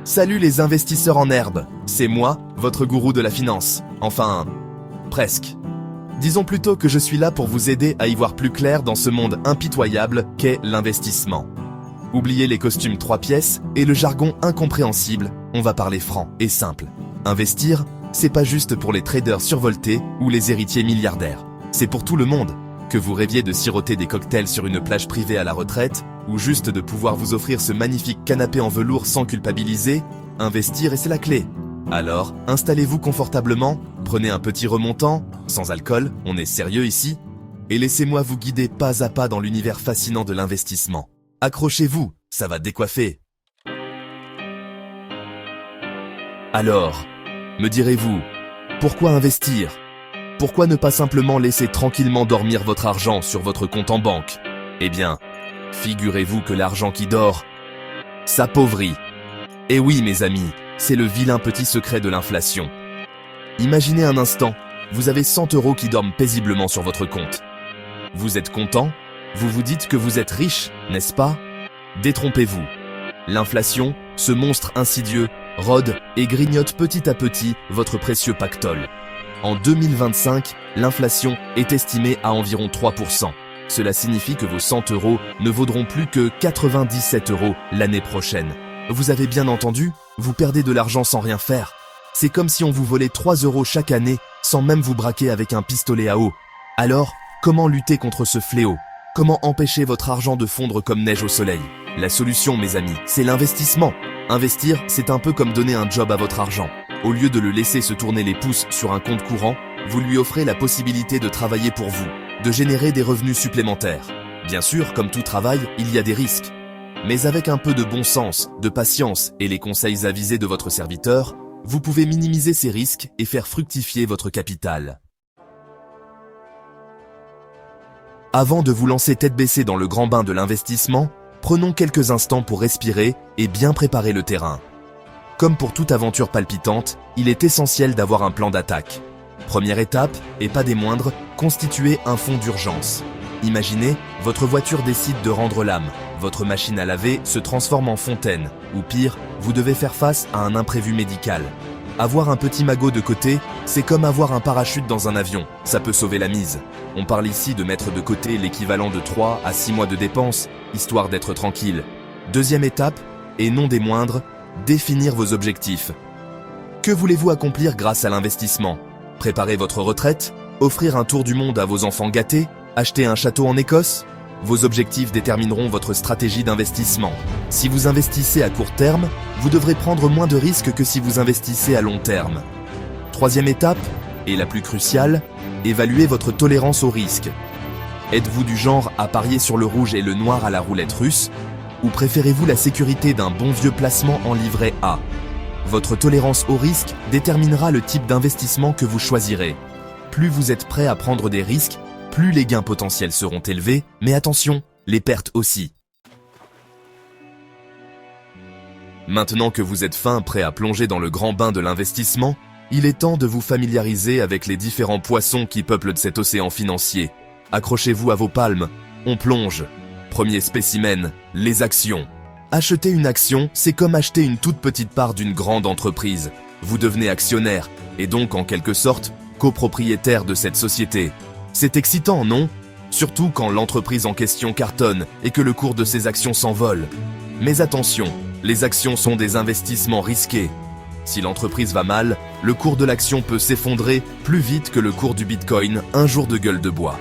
Salut les investisseurs en herbe, c'est moi, votre gourou de la finance. Enfin, presque. Disons plutôt que je suis là pour vous aider à y voir plus clair dans ce monde impitoyable qu'est l'investissement. Oubliez les costumes 3 pièces et le jargon incompréhensible, on va parler franc et simple. Investir, c'est pas juste pour les traders survoltés ou les héritiers milliardaires. C'est pour tout le monde. Que vous rêviez de siroter des cocktails sur une plage privée à la retraite, ou juste de pouvoir vous offrir ce magnifique canapé en velours sans culpabiliser, investir et c'est la clé. Alors, installez-vous confortablement, prenez un petit remontant, sans alcool, on est sérieux ici, et laissez-moi vous guider pas à pas dans l'univers fascinant de l'investissement. Accrochez-vous, ça va décoiffer. Alors, me direz-vous, pourquoi investir ? Pourquoi ne pas simplement laisser tranquillement dormir votre argent sur votre compte en banque ? Eh bien, figurez-vous que l'argent qui dort s'appauvrit. Et oui, mes amis, c'est le vilain petit secret de l'inflation. Imaginez un instant, vous avez 100 € qui dorment paisiblement sur votre compte. Vous êtes content ? Vous vous dites que vous êtes riche, n'est-ce pas ? Détrompez-vous. L'inflation, ce monstre insidieux, rôde et grignote petit à petit votre précieux pactole. En 2025, l'inflation est estimée à environ 3%. Cela signifie que vos 100 € ne vaudront plus que 97 € l'année prochaine. Vous avez bien entendu, vous perdez de l'argent sans rien faire. C'est comme si on vous volait 3 € chaque année sans même vous braquer avec un pistolet à eau. Alors, comment lutter contre ce fléau ? Comment empêcher votre argent de fondre comme neige au soleil ? La solution, mes amis, c'est l'investissement. Investir, c'est un peu comme donner un job à votre argent. Au lieu de le laisser se tourner les pouces sur un compte courant, vous lui offrez la possibilité de travailler pour vous, de générer des revenus supplémentaires. Bien sûr, comme tout travail, il y a des risques. Mais avec un peu de bon sens, de patience et les conseils avisés de votre serviteur, vous pouvez minimiser ces risques et faire fructifier votre capital. Avant de vous lancer tête baissée dans le grand bain de l'investissement, prenons quelques instants pour respirer et bien préparer le terrain. Comme pour toute aventure palpitante, il est essentiel d'avoir un plan d'attaque. Première étape, et pas des moindres, constituer un fonds d'urgence. Imaginez, votre voiture décide de rendre l'âme, votre machine à laver se transforme en fontaine, ou pire, vous devez faire face à un imprévu médical. Avoir un petit magot de côté, c'est comme avoir un parachute dans un avion, ça peut sauver la mise. On parle ici de mettre de côté l'équivalent de 3 à 6 mois de dépenses, histoire d'être tranquille. Deuxième étape, et non des moindres, définir vos objectifs. Que voulez-vous accomplir grâce à l'investissement ? Préparer votre retraite ? Offrir un tour du monde à vos enfants gâtés ? Acheter un château en Écosse ? Vos objectifs détermineront votre stratégie d'investissement. Si vous investissez à court terme, vous devrez prendre moins de risques que si vous investissez à long terme. Troisième étape, et la plus cruciale, évaluer votre tolérance au risque. Êtes-vous du genre à parier sur le rouge et le noir à la roulette russe ? Ou préférez-vous la sécurité d'un bon vieux placement en livret A ? Votre tolérance au risque déterminera le type d'investissement que vous choisirez. Plus vous êtes prêt à prendre des risques, plus les gains potentiels seront élevés, mais attention, les pertes aussi. Maintenant que vous êtes fin prêt à plonger dans le grand bain de l'investissement, il est temps de vous familiariser avec les différents poissons qui peuplent cet océan financier. Accrochez-vous à vos palmes, on plonge. Premier spécimen, les actions. Acheter une action, c'est comme acheter une toute petite part d'une grande entreprise. Vous devenez actionnaire, et donc en quelque sorte, copropriétaire de cette société. C'est excitant, non ? Surtout quand l'entreprise en question cartonne et que le cours de ses actions s'envole. Mais attention, les actions sont des investissements risqués. Si l'entreprise va mal, le cours de l'action peut s'effondrer plus vite que le cours du Bitcoin un jour de gueule de bois.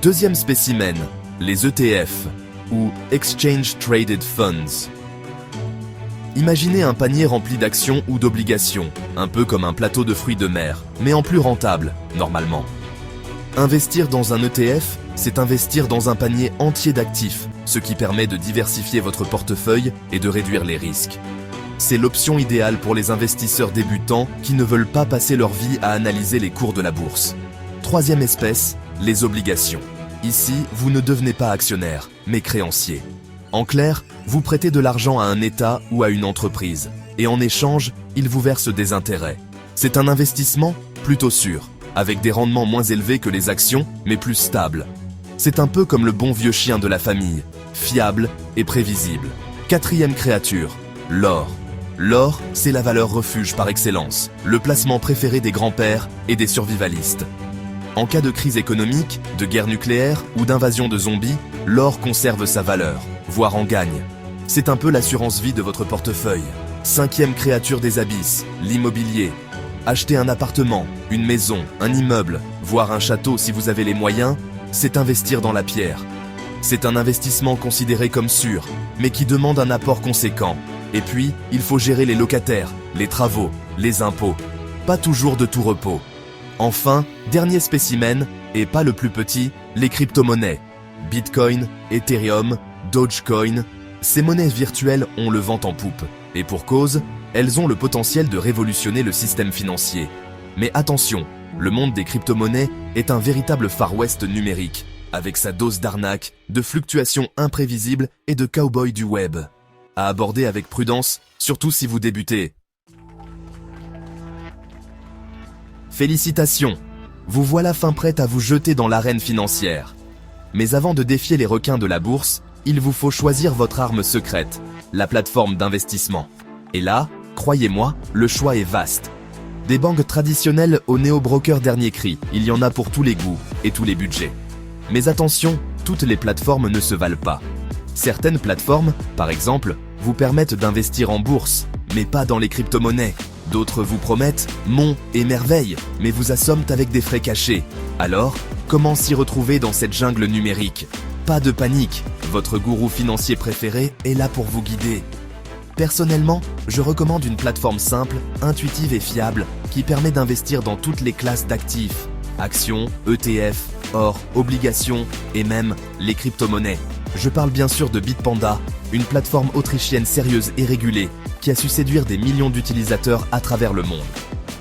Deuxième spécimen, les ETF, ou Exchange Traded Funds. Imaginez un panier rempli d'actions ou d'obligations, un peu comme un plateau de fruits de mer, mais en plus rentable, normalement. Investir dans un ETF, c'est investir dans un panier entier d'actifs, ce qui permet de diversifier votre portefeuille et de réduire les risques. C'est l'option idéale pour les investisseurs débutants qui ne veulent pas passer leur vie à analyser les cours de la bourse. Troisième espèce, les obligations. Ici, vous ne devenez pas actionnaire, mais créancier. En clair, vous prêtez de l'argent à un État ou à une entreprise, et en échange, il vous verse des intérêts. C'est un investissement plutôt sûr, avec des rendements moins élevés que les actions, mais plus stables. C'est un peu comme le bon vieux chien de la famille, fiable et prévisible. Quatrième créature, L'or. L'or, c'est la valeur refuge par excellence, le placement préféré des grands-pères et des survivalistes. En cas de crise économique, de guerre nucléaire ou d'invasion de zombies, l'or conserve sa valeur, voire en gagne. C'est un peu l'assurance vie de votre portefeuille. Cinquième créature des abysses, l'immobilier. Acheter un appartement, une maison, un immeuble, voire un château si vous avez les moyens, c'est investir dans la pierre. C'est un investissement considéré comme sûr, mais qui demande un apport conséquent. Et puis, il faut gérer les locataires, les travaux, les impôts. Pas toujours de tout repos. Enfin, dernier spécimen, et pas le plus petit, les crypto-monnaies. Bitcoin, Ethereum, Dogecoin, ces monnaies virtuelles ont le vent en poupe. Et pour cause, elles ont le potentiel de révolutionner le système financier. Mais attention, le monde des crypto-monnaies est un véritable Far West numérique, avec sa dose d'arnaques, de fluctuations imprévisibles et de cow-boy du web. À aborder avec prudence, surtout si vous débutez. Félicitations, vous voilà fin prête à vous jeter dans l'arène financière. Mais avant de défier les requins de la bourse, il vous faut choisir votre arme secrète, la plateforme d'investissement. Et là, croyez-moi, le choix est vaste. Des banques traditionnelles aux néo-brokers dernier cri, il y en a pour tous les goûts et tous les budgets. Mais attention, toutes les plateformes ne se valent pas. Certaines plateformes, par exemple, vous permettent d'investir en bourse, mais pas dans les crypto-monnaies. D'autres vous promettent monts et merveilles, mais vous assomment avec des frais cachés. Alors, comment s'y retrouver dans cette jungle numérique? Pas de panique, votre gourou financier préféré est là pour vous guider. Personnellement, je recommande une plateforme simple, intuitive et fiable qui permet d'investir dans toutes les classes d'actifs. Actions, ETF, or, obligations et même les crypto-monnaies. Je parle bien sûr de Bitpanda, une plateforme autrichienne sérieuse et régulée qui a su séduire des millions d'utilisateurs à travers le monde.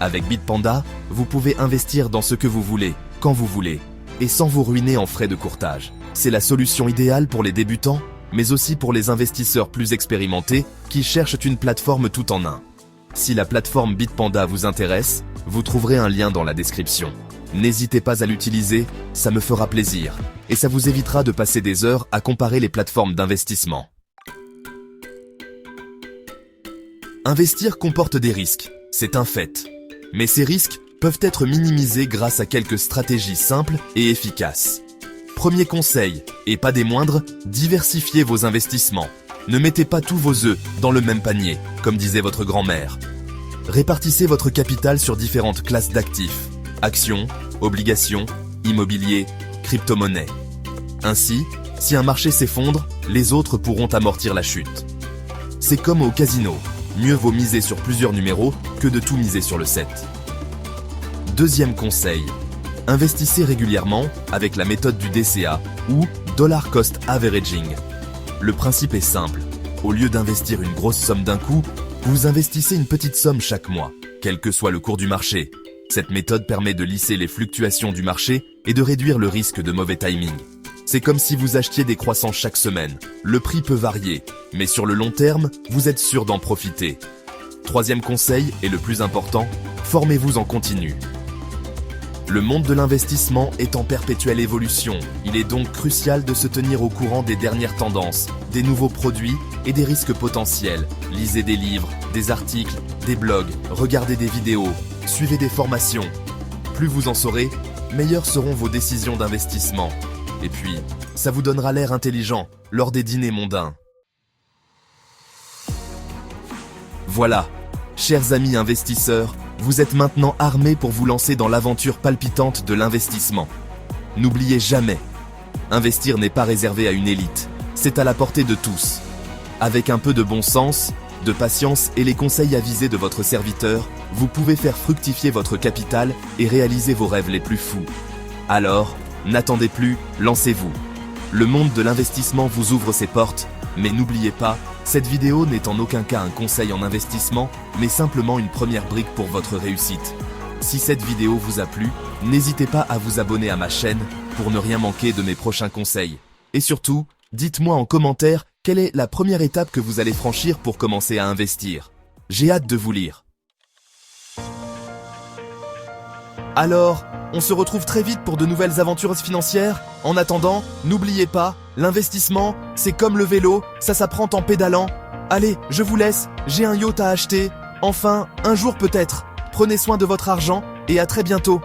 Avec Bitpanda, vous pouvez investir dans ce que vous voulez, quand vous voulez, et sans vous ruiner en frais de courtage. C'est la solution idéale pour les débutants, mais aussi pour les investisseurs plus expérimentés qui cherchent une plateforme tout en un. Si la plateforme Bitpanda vous intéresse, vous trouverez un lien dans la description. N'hésitez pas à l'utiliser, ça me fera plaisir, et ça vous évitera de passer des heures à comparer les plateformes d'investissement. Investir comporte des risques, c'est un fait. Mais ces risques peuvent être minimisés grâce à quelques stratégies simples et efficaces. Premier conseil, et pas des moindres, diversifiez vos investissements. Ne mettez pas tous vos œufs dans le même panier, comme disait votre grand-mère. Répartissez votre capital sur différentes classes d'actifs. Actions, obligations, immobilier, crypto-monnaies. Ainsi, si un marché s'effondre, les autres pourront amortir la chute. C'est comme au casino, mieux vaut miser sur plusieurs numéros que de tout miser sur le 7. Deuxième conseil, investissez régulièrement avec la méthode du DCA ou Dollar Cost Averaging. Le principe est simple, au lieu d'investir une grosse somme d'un coup, vous investissez une petite somme chaque mois, quel que soit le cours du marché. Cette méthode permet de lisser les fluctuations du marché et de réduire le risque de mauvais timing. C'est comme si vous achetiez des croissants chaque semaine. Le prix peut varier, mais sur le long terme, vous êtes sûr d'en profiter. Troisième conseil, et le plus important, formez-vous en continu. Le monde de l'investissement est en perpétuelle évolution. Il est donc crucial de se tenir au courant des dernières tendances, des nouveaux produits et des risques potentiels. Lisez des livres, des articles, des blogs, regardez des vidéos, suivez des formations. Plus vous en saurez, meilleures seront vos décisions d'investissement. Et puis, ça vous donnera l'air intelligent lors des dîners mondains. Voilà, chers amis investisseurs, vous êtes maintenant armés pour vous lancer dans l'aventure palpitante de l'investissement. N'oubliez jamais, investir n'est pas réservé à une élite, c'est à la portée de tous. Avec un peu de bon sens, de patience et les conseils avisés de votre serviteur, vous pouvez faire fructifier votre capital et réaliser vos rêves les plus fous. Alors, n'attendez plus, lancez-vous. Le monde de l'investissement vous ouvre ses portes, mais n'oubliez pas, cette vidéo n'est en aucun cas un conseil en investissement, mais simplement une première brique pour votre réussite. Si cette vidéo vous a plu, n'hésitez pas à vous abonner à ma chaîne pour ne rien manquer de mes prochains conseils. Et surtout, dites-moi en commentaire quelle est la première étape que vous allez franchir pour commencer à investir. J'ai hâte de vous lire. Alors, on se retrouve très vite pour de nouvelles aventures financières. En attendant, n'oubliez pas, l'investissement, c'est comme le vélo, ça s'apprend en pédalant. Allez, je vous laisse, j'ai un yacht à acheter. Enfin, un jour peut-être. Prenez soin de votre argent et à très bientôt.